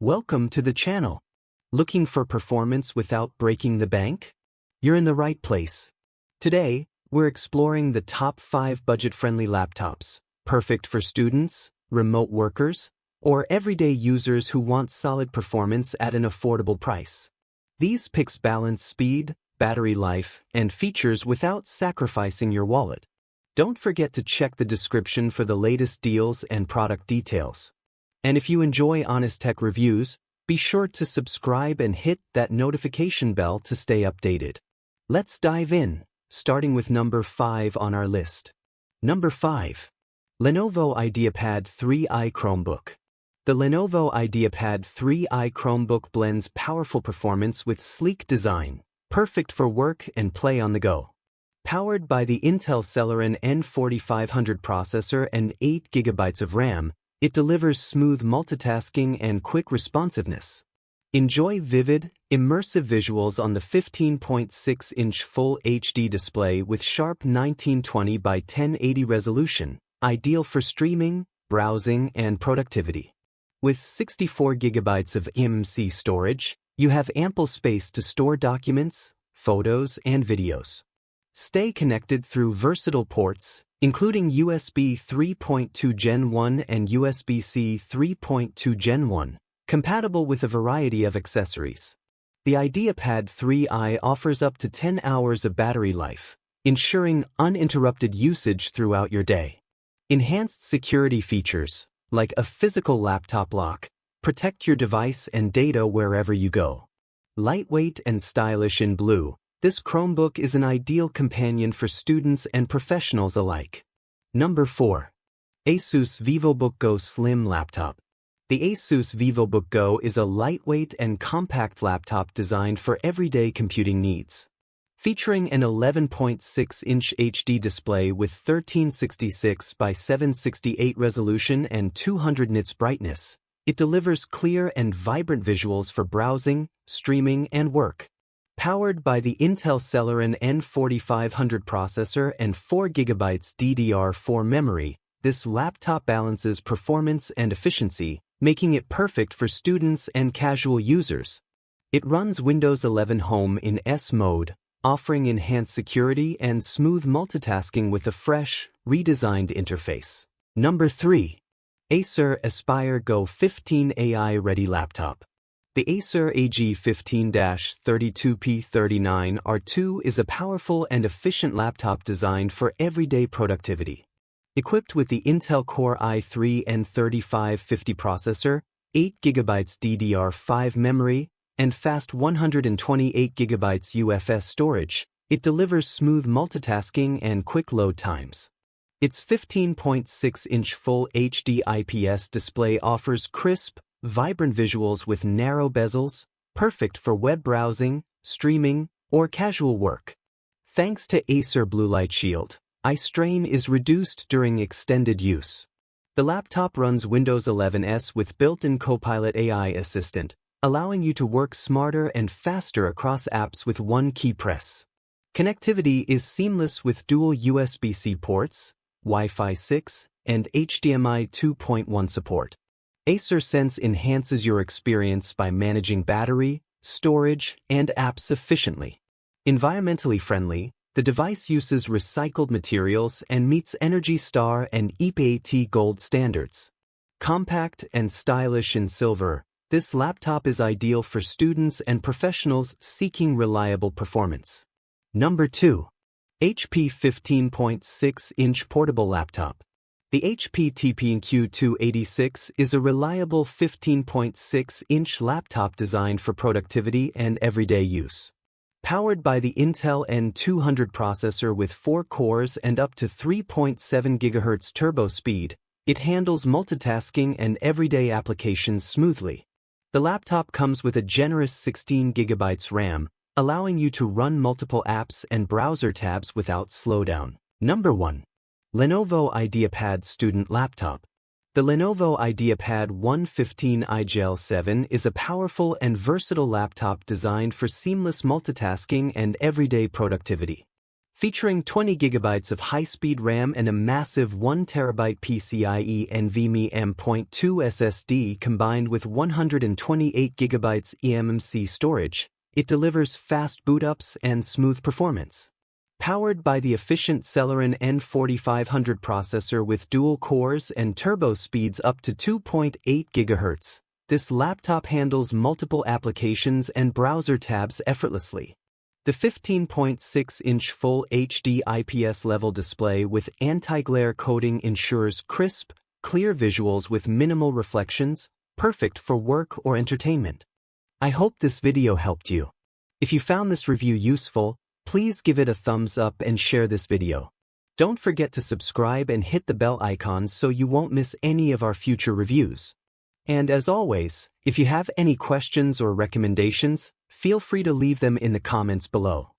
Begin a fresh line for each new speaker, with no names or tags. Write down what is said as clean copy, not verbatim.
Welcome to the channel. Looking for performance without breaking the bank? You're in the right place. Today, we're exploring the top 5 budget-friendly laptops, perfect for students, remote workers, or everyday users who want solid performance at an affordable price. These picks balance speed, battery life, and features without sacrificing your wallet. Don't forget to check the description for the latest deals and product details. And if you enjoy honest tech reviews, be sure to subscribe and hit that notification bell to stay updated. Let's dive in, starting with number 5 on our list. Number 5. Lenovo IdeaPad 3i Chromebook. The Lenovo IdeaPad 3i Chromebook blends powerful performance with sleek design, perfect for work and play on the go. Powered by the Intel Celeron N4500 processor and 8 GB of RAM, it delivers smooth multitasking and quick responsiveness. Enjoy vivid, immersive visuals on the 15.6-inch Full HD display with sharp 1920 by 1080 resolution, ideal for streaming, browsing, and productivity. With 64 GB of eMMC storage, you have ample space to store documents, photos, and videos. Stay connected through versatile ports, including USB 3.2 Gen 1 and USB-C 3.2 Gen 1, compatible with a variety of accessories. The IdeaPad 3i offers up to 10 hours of battery life, ensuring uninterrupted usage throughout your day. Enhanced security features, like a physical laptop lock, protect your device and data wherever you go. Lightweight and stylish in blue, this Chromebook is an ideal companion for students and professionals alike. Number 4. Asus VivoBook Go Slim Laptop. The Asus VivoBook Go is a lightweight and compact laptop designed for everyday computing needs. Featuring an 11.6-inch HD display with 1366 by 768 resolution and 200 nits brightness, it delivers clear and vibrant visuals for browsing, streaming, and work. Powered by the Intel Celeron N4500 processor and 4 GB DDR4 memory, this laptop balances performance and efficiency, making it perfect for students and casual users. It runs Windows 11 Home in S mode, offering enhanced security and smooth multitasking with a fresh, redesigned interface. Number 3. Acer Aspire Go 15 AI-Ready Laptop. The Acer AG15-32P39R2 is a powerful and efficient laptop designed for everyday productivity. Equipped with the Intel Core i3 N3550 processor, 8 GB DDR5 memory, and fast 128 GB UFS storage, it delivers smooth multitasking and quick load times. Its 15.6-inch Full HD IPS display offers crisp, vibrant visuals with narrow bezels, perfect for web browsing, streaming, or casual work. Thanks to Acer Blue Light Shield, eye strain is reduced during extended use. The laptop runs Windows 11 with built-in Copilot AI assistant, allowing you to work smarter and faster across apps with one key press. Connectivity is seamless with dual USB-C ports, Wi-Fi 6, and HDMI 2.1 support. Acer Sense enhances your experience by managing battery, storage, and apps efficiently. Environmentally friendly, the device uses recycled materials and meets Energy Star and EPA Gold standards. Compact and stylish in silver, this laptop is ideal for students and professionals seeking reliable performance. Number 2. HP 15.6-inch Portable Laptop. The HP TPQ286 is a reliable 15.6-inch laptop designed for productivity and everyday use. Powered by the Intel N200 processor with 4 cores and up to 3.7 GHz turbo speed, it handles multitasking and everyday applications smoothly. The laptop comes with a generous 16 GB RAM, allowing you to run multiple apps and browser tabs without slowdown. Number 1. Lenovo IdeaPad Student Laptop. The Lenovo IdeaPad 115i Gel 7 is a powerful and versatile laptop designed for seamless multitasking and everyday productivity. Featuring 20 gigabytes of high-speed RAM and a massive 1 terabyte PCIe NVMe M.2 SSD combined with 128 gigabytes eMMC storage, it delivers fast boot-ups and smooth performance. Powered by the efficient Celeron N4500 processor with dual cores and turbo speeds up to 2.8 GHz, this laptop handles multiple applications and browser tabs effortlessly. The 15.6-inch Full HD IPS-level display with anti-glare coating ensures crisp, clear visuals with minimal reflections, perfect for work or entertainment. I hope this video helped you. If you found this review useful, please give it a thumbs up and share this video. Don't forget to subscribe and hit the bell icon so you won't miss any of our future reviews. And as always, if you have any questions or recommendations, feel free to leave them in the comments below.